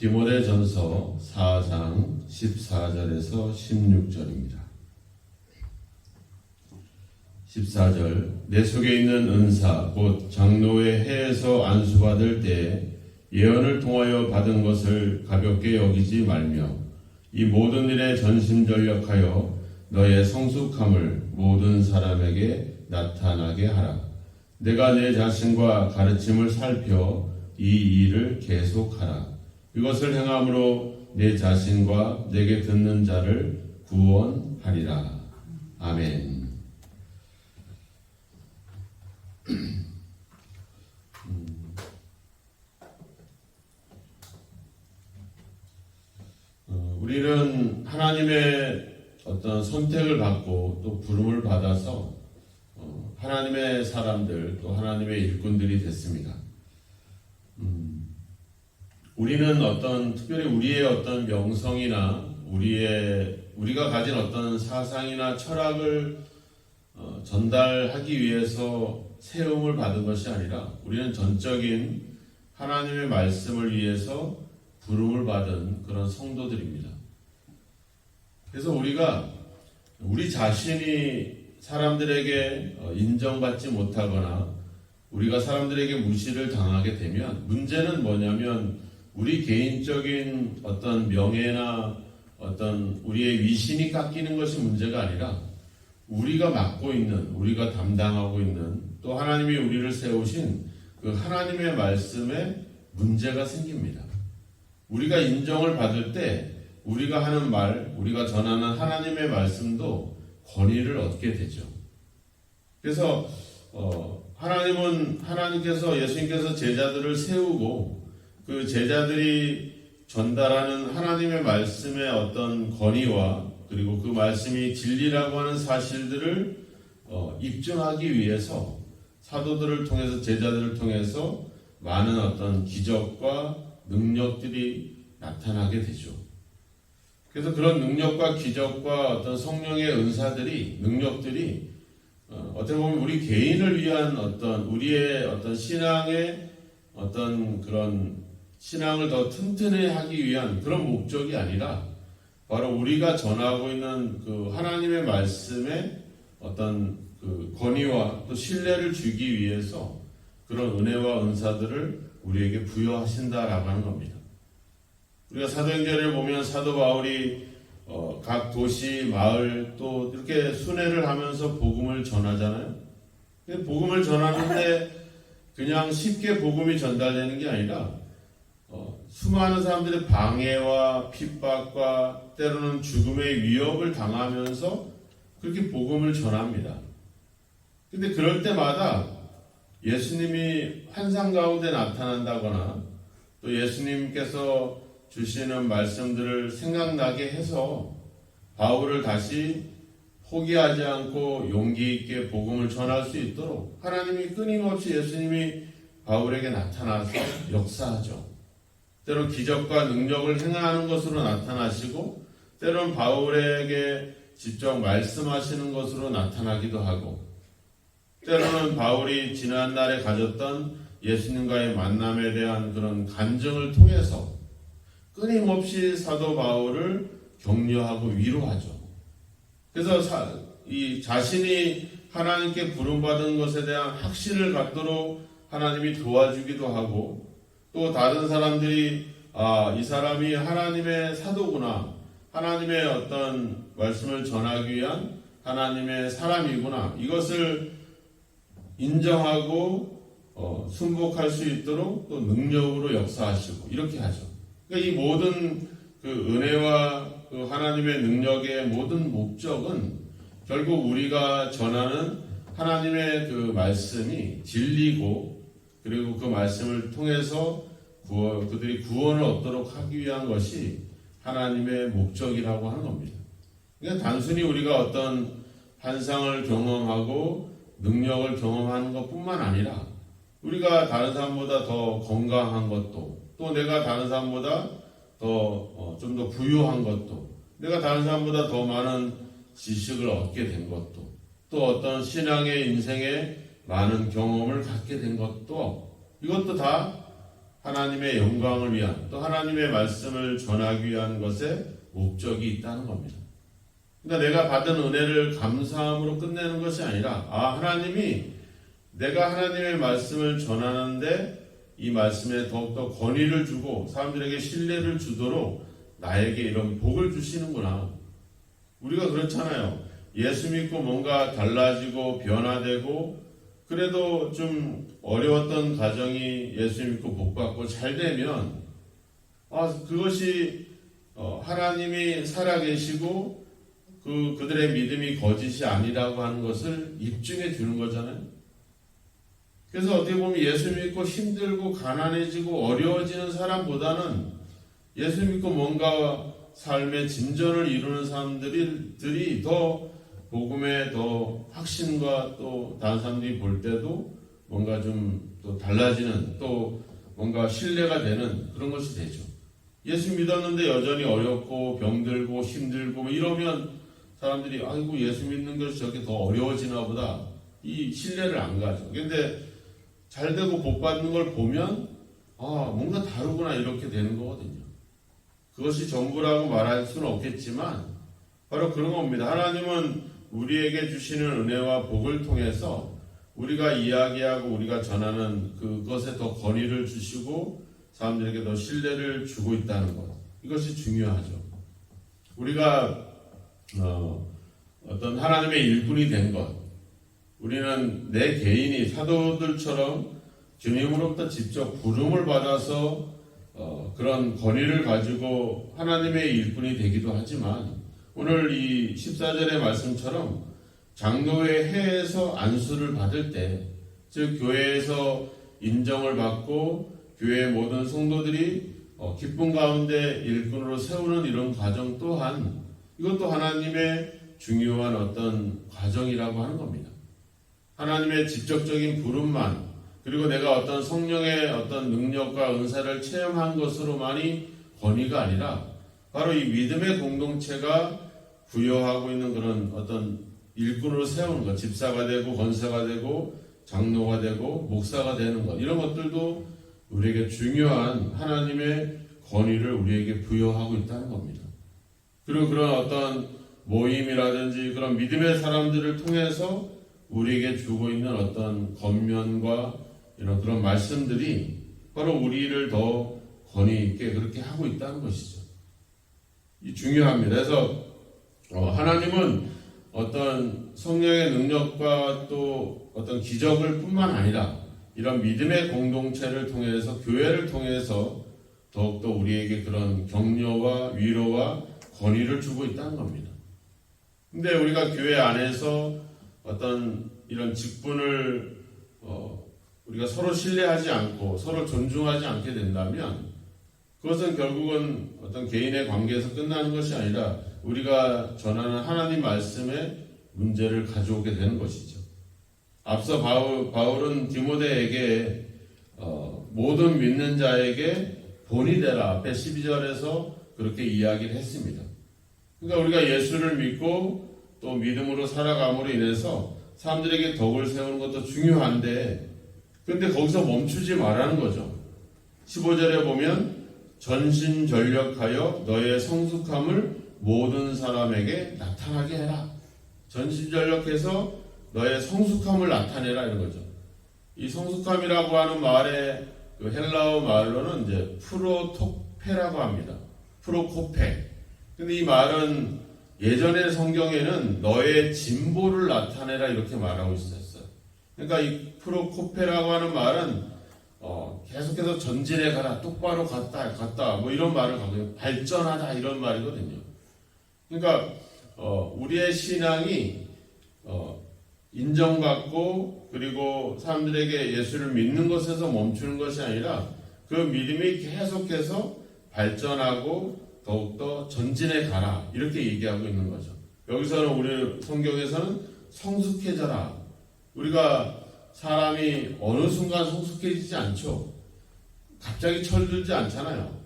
디모데전서 4장 14절에서 16절입니다. 14절 내 속에 있는 은사 곧 장로의 해에서 안수받을 때 예언을 통하여 받은 것을 가볍게 여기지 말며 이 모든 일에 전심전력하여 너의 성숙함을 모든 사람에게 나타나게 하라. 내가 내 자신과 가르침을 살펴 이 일을 계속하라. 이것을 행함으로 내 자신과 내게 듣는 자를 구원하리라. 아멘. 우리는 하나님의 어떤 선택을 받고 또 부름을 받아서 하나님의 사람들 또 하나님의 일꾼들이 됐습니다. 우리는 특별히 우리의 어떤 명성이나 우리가 가진 어떤 사상이나 철학을 전달하기 위해서 세움을 받은 것이 아니라 우리는 전적인 하나님의 말씀을 위해서 부름을 받은 그런 성도들입니다. 그래서 우리 자신이 사람들에게 인정받지 못하거나 우리가 사람들에게 무시를 당하게 되면 문제는 뭐냐면 우리 개인적인 어떤 명예나 어떤 우리의 위신이 깎이는 것이 문제가 아니라 우리가 맡고 있는, 우리가 담당하고 있는 또 하나님이 우리를 세우신 그 하나님의 말씀에 문제가 생깁니다. 우리가 인정을 받을 때 우리가 하는 말, 우리가 전하는 하나님의 말씀도 권위를 얻게 되죠. 그래서 하나님께서 예수님께서 제자들을 세우고 그 제자들이 전달하는 하나님의 말씀의 어떤 권위와 그리고 그 말씀이 진리라고 하는 사실들을 입증하기 위해서 사도들을 통해서 제자들을 통해서 많은 어떤 기적과 능력들이 나타나게 되죠. 그래서 그런 능력과 기적과 어떤 성령의 능력들이 어떻게 보면 우리 개인을 위한 우리의 어떤 신앙의 어떤 그런 신앙을 더 튼튼히 하기 위한 그런 목적이 아니라 바로 우리가 전하고 있는 그 하나님의 말씀에 어떤 그 권위와 또 신뢰를 주기 위해서 그런 은혜와 은사들을 우리에게 부여하신다라고 하는 겁니다. 우리가 사도행전을 보면 사도 바울이 각 도시, 마을 또 이렇게 순회를 하면서 복음을 전하잖아요. 복음을 전하는데 그냥 쉽게 복음이 전달되는 게 아니라 수많은 사람들의 방해와 핍박과 때로는 죽음의 위협을 당하면서 그렇게 복음을 전합니다. 근데 그럴 때마다 예수님이 환상 가운데 나타난다거나 또 예수님께서 주시는 말씀들을 생각나게 해서 바울을 다시 포기하지 않고 용기 있게 복음을 전할 수 있도록 하나님이 끊임없이 예수님이 바울에게 나타나서 역사하죠. 때론 기적과 능력을 행하는 것으로 나타나시고 때론 바울에게 직접 말씀하시는 것으로 나타나기도 하고 때로는 바울이 지난날에 가졌던 예수님과의 만남에 대한 그런 간증을 통해서 끊임없이 사도 바울을 격려하고 위로하죠. 그래서 이 자신이 하나님께 부름받은 것에 대한 확신을 갖도록 하나님이 도와주기도 하고 또 다른 사람들이 이 사람이 하나님의 사도구나, 하나님의 어떤 말씀을 전하기 위한 하나님의 사람이구나, 이것을 인정하고 순복할 수 있도록 또 능력으로 역사하시고 이렇게 하죠. 그러니까 이 모든 그 은혜와 그 하나님의 능력의 모든 목적은 결국 우리가 전하는 하나님의 그 말씀이 진리고 그리고 그 말씀을 통해서 그들이 구원을 얻도록 하기 위한 것이 하나님의 목적이라고 하는 겁니다. 그러니까 단순히 우리가 어떤 환상을 경험하고 능력을 경험하는 것뿐만 아니라 우리가 다른 사람보다 더 건강한 것도 또 내가 다른 사람보다 좀 더 부유한 것도 내가 다른 사람보다 더 많은 지식을 얻게 된 것도 또 어떤 신앙의 인생에 많은 경험을 갖게 된 것도 이것도 다 하나님의 영광을 위한 또 하나님의 말씀을 전하기 위한 것에 목적이 있다는 겁니다. 그러니까 내가 받은 은혜를 감사함으로 끝내는 것이 아니라 하나님이 내가 하나님의 말씀을 전하는데 이 말씀에 더욱더 권위를 주고 사람들에게 신뢰를 주도록 나에게 이런 복을 주시는구나. 우리가 그렇잖아요. 예수 믿고 뭔가 달라지고 변화되고 그래도 좀 어려웠던 가정이 예수 믿고 복받고 잘 되면 그것이 하나님이 살아계시고 그들의 믿음이 거짓이 아니라고 하는 것을 입증해 주는 거잖아요. 그래서 어떻게 보면 예수 믿고 힘들고 가난해지고 어려워지는 사람보다는 예수 믿고 뭔가 삶의 진전을 이루는 사람들이 더 복음에 더 확신과 또 다른 사람들이 볼 때도 뭔가 좀 또 달라지는 또 뭔가 신뢰가 되는 그런 것이 되죠. 예수 믿었는데 여전히 어렵고 병들고 힘들고 이러면 사람들이 아이고 예수 믿는 것이 저렇게 더 어려워지나 보다 이 신뢰를 안 가죠. 근데 잘 되고 복 받는 걸 보면 뭔가 다르구나 이렇게 되는 거거든요. 그것이 전부라고 말할 수는 없겠지만 바로 그런 겁니다. 하나님은 우리에게 주시는 은혜와 복을 통해서 우리가 이야기하고 우리가 전하는 그것에 더 권위를 주시고 사람들에게 더 신뢰를 주고 있다는 것. 이것이 중요하죠. 우리가 어떤 하나님의 일꾼이 된 것. 우리는 내 개인이 사도들처럼 주님으로부터 직접 부름을 받아서 그런 권위를 가지고 하나님의 일꾼이 되기도 하지만 오늘 이 14절의 말씀처럼 장로회 회에서 안수를 받을 때, 즉 교회에서 인정을 받고 교회의 모든 성도들이 기쁨 가운데 일꾼으로 세우는 이런 과정 또한 이것도 하나님의 중요한 어떤 과정이라고 하는 겁니다. 하나님의 직접적인 부름만 그리고 내가 어떤 성령의 어떤 능력과 은사를 체험한 것으로만이 권위가 아니라 바로 이 믿음의 공동체가 부여하고 있는 그런 어떤 일꾼으로 세우는 것, 집사가 되고 권사가 되고 장로가 되고 목사가 되는 것, 이런 것들도 우리에게 중요한 하나님의 권위를 우리에게 부여하고 있다는 겁니다. 그리고 그런 어떤 모임이라든지 그런 믿음의 사람들을 통해서 우리에게 주고 있는 어떤 겉면과 이런 그런 말씀들이 바로 우리를 더 권위 있게 그렇게 하고 있다는 것이죠. 이 중요합니다. 그래서 하나님은 어떤 성령의 능력과 또 어떤 기적을 뿐만 아니라 이런 믿음의 공동체를 통해서 교회를 통해서 더욱더 우리에게 그런 격려와 위로와 권위를 주고 있다는 겁니다. 근데 우리가 교회 안에서 어떤 이런 직분을 우리가 서로 신뢰하지 않고 서로 존중하지 않게 된다면 그것은 결국은 어떤 개인의 관계에서 끝나는 것이 아니라 우리가 전하는 하나님 말씀에 문제를 가져오게 되는 것이죠. 앞서 바울은 디모데에게 모든 믿는 자에게 본이 되라 앞에 12절에서 그렇게 이야기를 했습니다. 그러니까 우리가 예수를 믿고 또 믿음으로 살아감으로 인해서 사람들에게 덕을 세우는 것도 중요한데 근데 거기서 멈추지 말라는 거죠. 15절에 보면 전심전력하여 너의 성숙함을 모든 사람에게 나타나게 해라. 전심전력해서 너의 성숙함을 나타내라 이런 거죠. 이 성숙함이라고 하는 말의 그 헬라어 말로는 이제 프로토페라고 합니다. 프로코페. 근데 이 말은 예전의 성경에는 너의 진보를 나타내라 이렇게 말하고 있었어요. 그러니까 이 프로코페라고 하는 말은 계속해서 전진해 가라, 똑바로 갔다 뭐 이런 말을 가고 발전하다 이런 말이거든요. 그러니까 우리의 신앙이 인정받고 그리고 사람들에게 예수를 믿는 것에서 멈추는 것이 아니라 그 믿음이 계속해서 발전하고 더욱더 전진해 가라 이렇게 얘기하고 있는 거죠. 여기서는 우리 성경에서는 성숙해져라. 우리가 사람이 어느 순간 성숙해지지 않죠. 갑자기 철들지 않잖아요.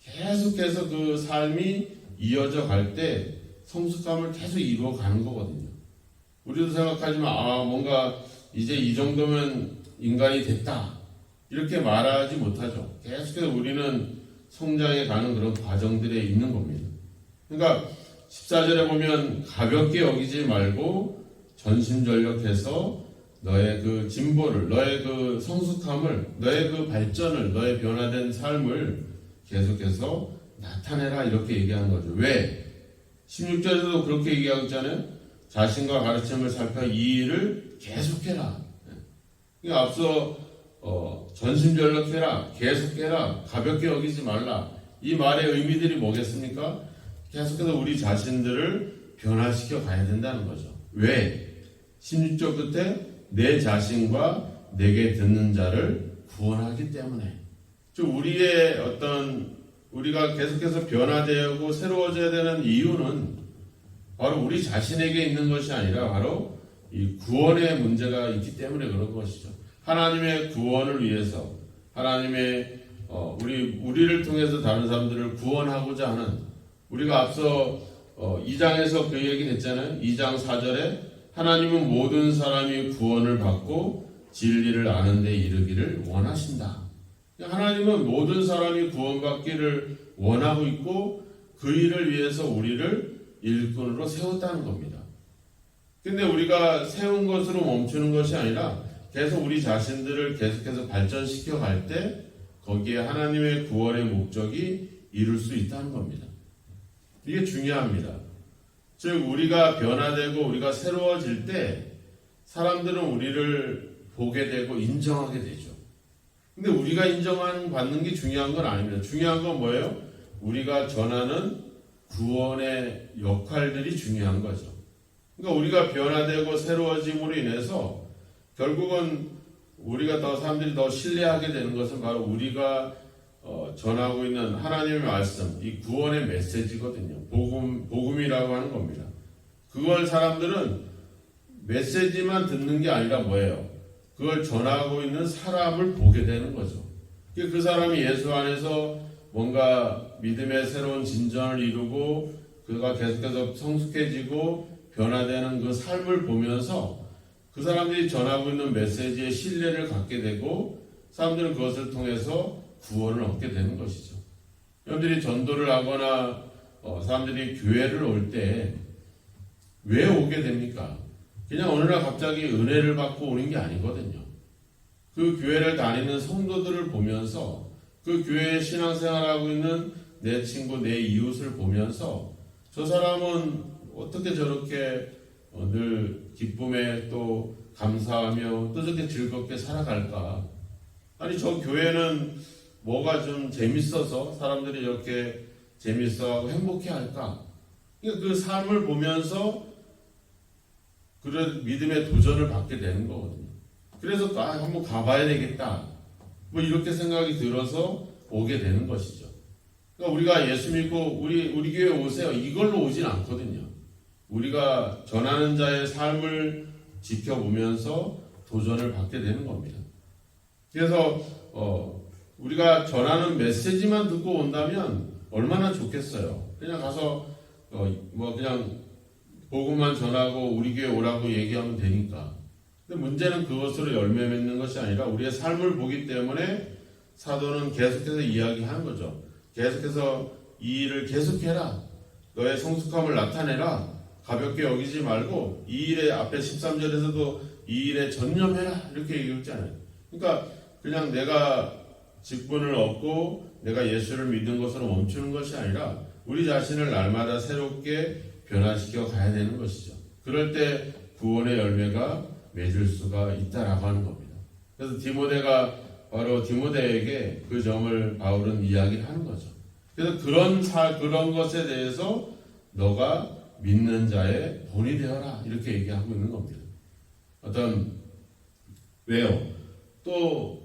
계속해서 그 삶이 이어져 갈 때 성숙함을 계속 이루어 가는 거거든요. 우리도 생각하지만 뭔가 이제 이 정도면 인간이 됐다 이렇게 말하지 못하죠. 계속해서 우리는 성장해 가는 그런 과정들에 있는 겁니다. 그러니까 14절에 보면 가볍게 여기지 말고 전심전력해서 너의 그 진보를, 너의 그 성숙함을, 너의 그 발전을, 너의 변화된 삶을 계속해서 나타내라 이렇게 얘기하는 거죠. 왜? 16절에서도 그렇게 얘기하고 있잖아요. 자신과 가르침을 살펴 이 일을 계속해라. 그러니까 앞서 전심전력해라, 계속해라, 가볍게 여기지 말라. 이 말의 의미들이 뭐겠습니까? 계속해서 우리 자신들을 변화시켜 가야 된다는 거죠. 왜? 16절 끝에 내 자신과 내게 듣는 자를 구원하기 때문에. 좀 우리의 우리가 계속해서 변화되고 새로워져야 되는 이유는 바로 우리 자신에게 있는 것이 아니라 바로 이 구원의 문제가 있기 때문에 그런 것이죠. 하나님의 구원을 위해서 하나님의 우리를 통해서 다른 사람들을 구원하고자 하는, 우리가 앞서 2장에서 그 얘기 했잖아요. 2장 4절에 하나님은 모든 사람이 구원을 받고 진리를 아는 데 이르기를 원하신다. 하나님은 모든 사람이 구원받기를 원하고 있고 그 일을 위해서 우리를 일꾼으로 세웠다는 겁니다. 근데 우리가 세운 것으로 멈추는 것이 아니라 계속 우리 자신들을 계속해서 발전시켜 갈 때 거기에 하나님의 구원의 목적이 이룰 수 있다는 겁니다. 이게 중요합니다. 즉 우리가 변화되고 우리가 새로워질 때 사람들은 우리를 보게 되고 인정하게 되죠. 근데 우리가 인정받는 게 중요한 건 아닙니다. 중요한 건 뭐예요? 우리가 전하는 구원의 역할들이 중요한 거죠. 그러니까 우리가 변화되고 새로워짐으로 인해서 결국은 우리가 사람들이 더 신뢰하게 되는 것은 바로 우리가 전하고 있는 하나님의 말씀, 이 구원의 메시지거든요. 복음이라고 하는 겁니다. 그걸 사람들은 메시지만 듣는 게 아니라 뭐예요? 그걸 전하고 있는 사람을 보게 되는 거죠. 그 사람이 예수 안에서 뭔가 믿음의 새로운 진전을 이루고 그가 계속해서 성숙해지고 변화되는 그 삶을 보면서 그 사람들이 전하고 있는 메시지에 신뢰를 갖게 되고 사람들은 그것을 통해서 구원을 얻게 되는 것이죠. 여러분들이 전도를 하거나 사람들이 교회를 올 때 왜 오게 됩니까? 그냥 어느 날 갑자기 은혜를 받고 오는 게 아니거든요. 그 교회를 다니는 성도들을 보면서 그 교회에 신앙생활하고 있는 내 친구, 내 이웃을 보면서 저 사람은 어떻게 저렇게 늘 기쁨에 또 감사하며 또 저렇게 즐겁게 살아갈까? 아니 저 교회는 뭐가 좀 재밌어서 사람들이 이렇게 재밌어하고 행복해할까? 그러니까 그 삶을 보면서 그런 믿음의 도전을 받게 되는 거거든요. 그래서 한번 가봐야 되겠다. 뭐 이렇게 생각이 들어서 오게 되는 것이죠. 그러니까 우리가 예수 믿고 우리 교회 오세요. 이걸로 오진 않거든요. 우리가 전하는 자의 삶을 지켜보면서 도전을 받게 되는 겁니다. 그래서 우리가 전하는 메시지만 듣고 온다면 얼마나 좋겠어요. 그냥 가서 그냥 복음만 전하고 우리 교회 오라고 얘기하면 되니까. 근데 문제는 그것으로 열매 맺는 것이 아니라 우리의 삶을 보기 때문에 사도는 계속해서 이야기하는 거죠. 계속해서 이 일을 계속해라. 너의 성숙함을 나타내라. 가볍게 여기지 말고 이 일에 앞에 13절에서도 이 일에 전념해라. 이렇게 얘기했잖아요. 그러니까 그냥 내가 직분을 얻고 내가 예수를 믿는 것으로 멈추는 것이 아니라 우리 자신을 날마다 새롭게 변화시켜 가야 되는 것이죠. 그럴 때 구원의 열매가 맺을 수가 있다라고 하는 겁니다. 그래서 디모데에게 그 점을 바울은 이야기를 하는 거죠. 그래서 그런 것에 대해서 너가 믿는 자의 본이 되어라 이렇게 얘기하고 있는 겁니다. 왜요? 또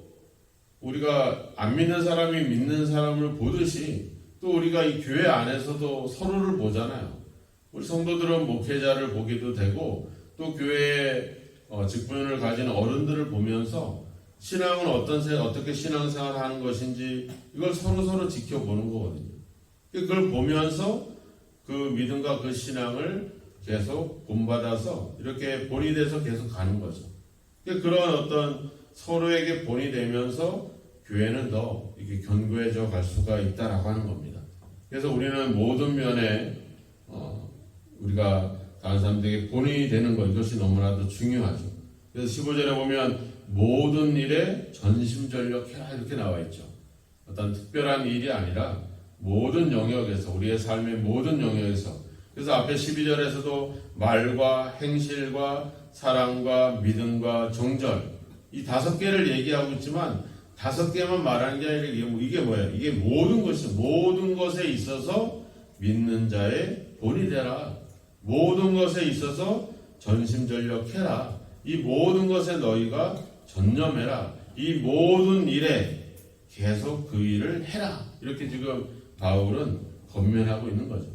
우리가 안 믿는 사람이 믿는 사람을 보듯이 또 우리가 이 교회 안에서도 서로를 보잖아요. 우리 성도들은 목회자를 보기도 되고 또 교회에 직분을 가진 어른들을 보면서 신앙은 어떻게 신앙생활을 하는 것인지 이걸 서로 지켜보는 거거든요. 그걸 보면서 그 믿음과 그 신앙을 계속 본받아서 이렇게 본이 돼서 계속 가는 거죠. 그런 서로에게 본이 되면서 교회는 더 이렇게 견고해져 갈 수가 있다라고 하는 겁니다. 그래서 우리는 모든 면에 우리가 다른 사람들에게 본인이 되는 것, 이것이 너무나도 중요하죠. 그래서 15절에 보면 모든 일에 전심전력해라 이렇게 나와 있죠. 어떤 특별한 일이 아니라 모든 영역에서, 우리의 삶의 모든 영역에서. 그래서 앞에 12절에서도 말과 행실과 사랑과 믿음과 정절, 이 5개를 얘기하고 있지만 5개만 말하는 게 아니라 이게 뭐예요? 이게 모든 것에 있어서 믿는 자의 본이 되라. 모든 것에 있어서 전심전력해라. 이 모든 것에 너희가 전념해라. 이 모든 일에 계속 그 일을 해라. 이렇게 지금 바울은 권면하고 있는 거죠.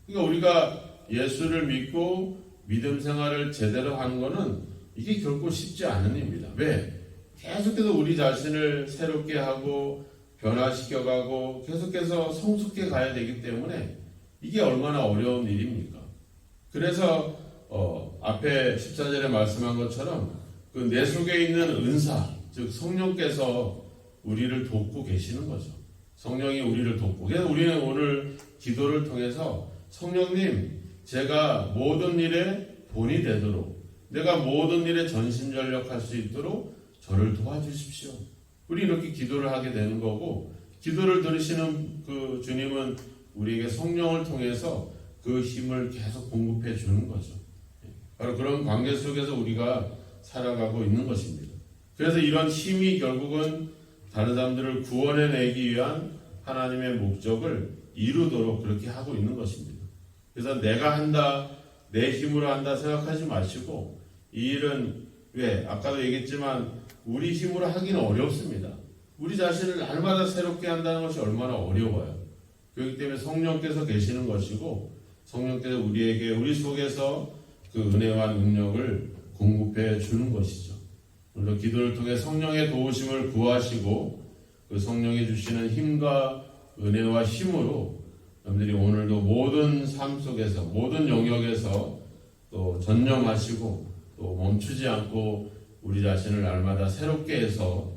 그러니까 우리가 예수를 믿고 믿음 생활을 제대로 하는 것은 이게 결코 쉽지 않은 일입니다. 왜? 계속해서 우리 자신을 새롭게 하고 변화시켜가고 계속해서 성숙해 가야 되기 때문에 이게 얼마나 어려운 일입니까? 그래서 앞에 14절에 말씀한 것처럼 그 내 속에 있는 은사, 즉 성령께서 우리를 돕고 계시는 거죠. 성령이 우리를 돕고. 그래서 우리는 오늘 기도를 통해서 성령님, 제가 모든 일에 본이 되도록, 내가 모든 일에 전심전력할 수 있도록 저를 도와주십시오. 우리 이렇게 기도를 하게 되는 거고, 기도를 들으시는 그 주님은 우리에게 성령을 통해서 그 힘을 계속 공급해 주는 거죠. 바로 그런 관계 속에서 우리가 살아가고 있는 것입니다. 그래서 이런 힘이 결국은 다른 사람들을 구원해내기 위한 하나님의 목적을 이루도록 그렇게 하고 있는 것입니다. 그래서 내가 한다, 내 힘으로 한다 생각하지 마시고, 이 일은 왜? 아까도 얘기했지만 우리 힘으로 하기는 어렵습니다. 우리 자신을 날마다 새롭게 한다는 것이 얼마나 어려워요. 그렇기 때문에 성령께서 계시는 것이고, 성령께서 우리에게, 우리 속에서 그 은혜와 능력을 공급해 주는 것이죠. 오늘도 기도를 통해 성령의 도우심을 구하시고 그 성령이 주시는 힘과 은혜와 힘으로 여러분들이 오늘도 모든 삶 속에서, 모든 영역에서 또 전념하시고 또 멈추지 않고 우리 자신을 날마다 새롭게 해서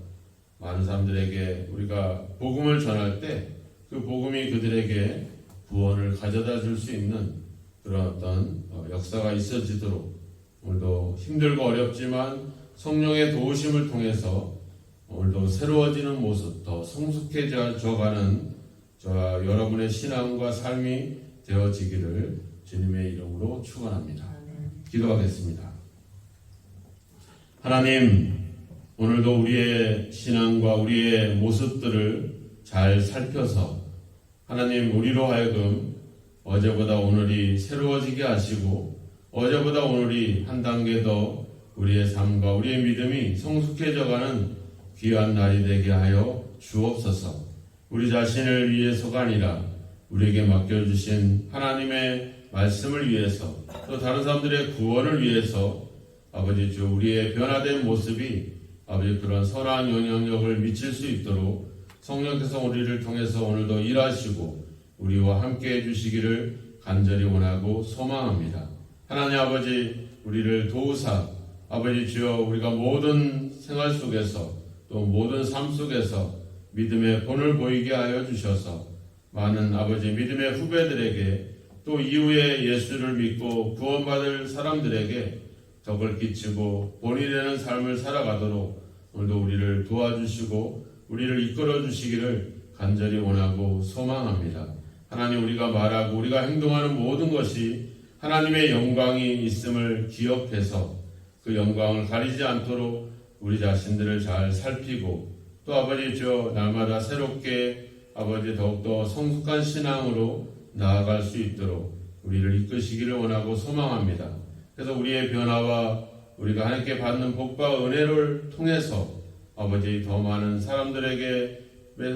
많은 사람들에게 우리가 복음을 전할 때 그 복음이 그들에게 구원을 가져다 줄 수 있는 그런 어떤 역사가 있어지도록 오늘도 힘들고 어렵지만 성령의 도우심을 통해서 오늘도 새로워지는 모습, 더 성숙해져가는 저와 여러분의 신앙과 삶이 되어지기를 주님의 이름으로 축원합니다. 기도하겠습니다. 하나님, 오늘도 우리의 신앙과 우리의 모습들을 잘 살펴서 하나님, 우리로 하여금 어제보다 오늘이 새로워지게 하시고 어제보다 오늘이 한 단계 더 우리의 삶과 우리의 믿음이 성숙해져가는 귀한 날이 되게 하여 주옵소서. 우리 자신을 위해서가 아니라 우리에게 맡겨주신 하나님의 말씀을 위해서, 또 다른 사람들의 구원을 위해서 아버지 주 우리의 변화된 모습이 아버지 그런 선한 영향력을 미칠 수 있도록 성령께서 우리를 통해서 오늘도 일하시고 우리와 함께 해주시기를 간절히 원하고 소망합니다. 하나님 아버지, 우리를 도우사 아버지 주여, 우리가 모든 생활 속에서 또 모든 삶 속에서 믿음의 본을 보이게 하여 주셔서 많은 아버지 믿음의 후배들에게 또 이후에 예수를 믿고 구원받을 사람들에게 덕을 끼치고 본이 되는 삶을 살아가도록 오늘도 우리를 도와주시고 우리를 이끌어 주시기를 간절히 원하고 소망합니다. 하나님, 우리가 말하고 우리가 행동하는 모든 것이 하나님의 영광이 있음을 기억해서 그 영광을 가리지 않도록 우리 자신들을 잘 살피고 또 아버지 주여 날마다 새롭게 아버지 더욱더 성숙한 신앙으로 나아갈 수 있도록 우리를 이끄시기를 원하고 소망합니다. 그래서 우리의 변화와 우리가 하나님께 받는 복과 은혜를 통해서 아버지 더 많은 사람들에게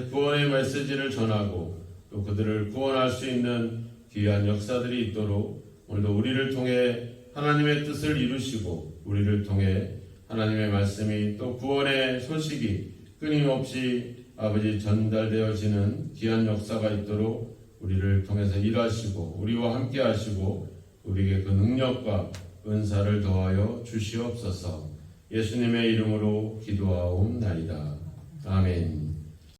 구원의 메시지를 전하고 또 그들을 구원할 수 있는 귀한 역사들이 있도록 오늘도 우리를 통해 하나님의 뜻을 이루시고 우리를 통해 하나님의 말씀이 또 구원의 소식이 끊임없이 아버지 전달되어지는 귀한 역사가 있도록 우리를 통해서 일하시고 우리와 함께 하시고 우리에게 그 능력과 은사를 더하여 주시옵소서. 예수님의 이름으로 기도하옵나이다. 아멘.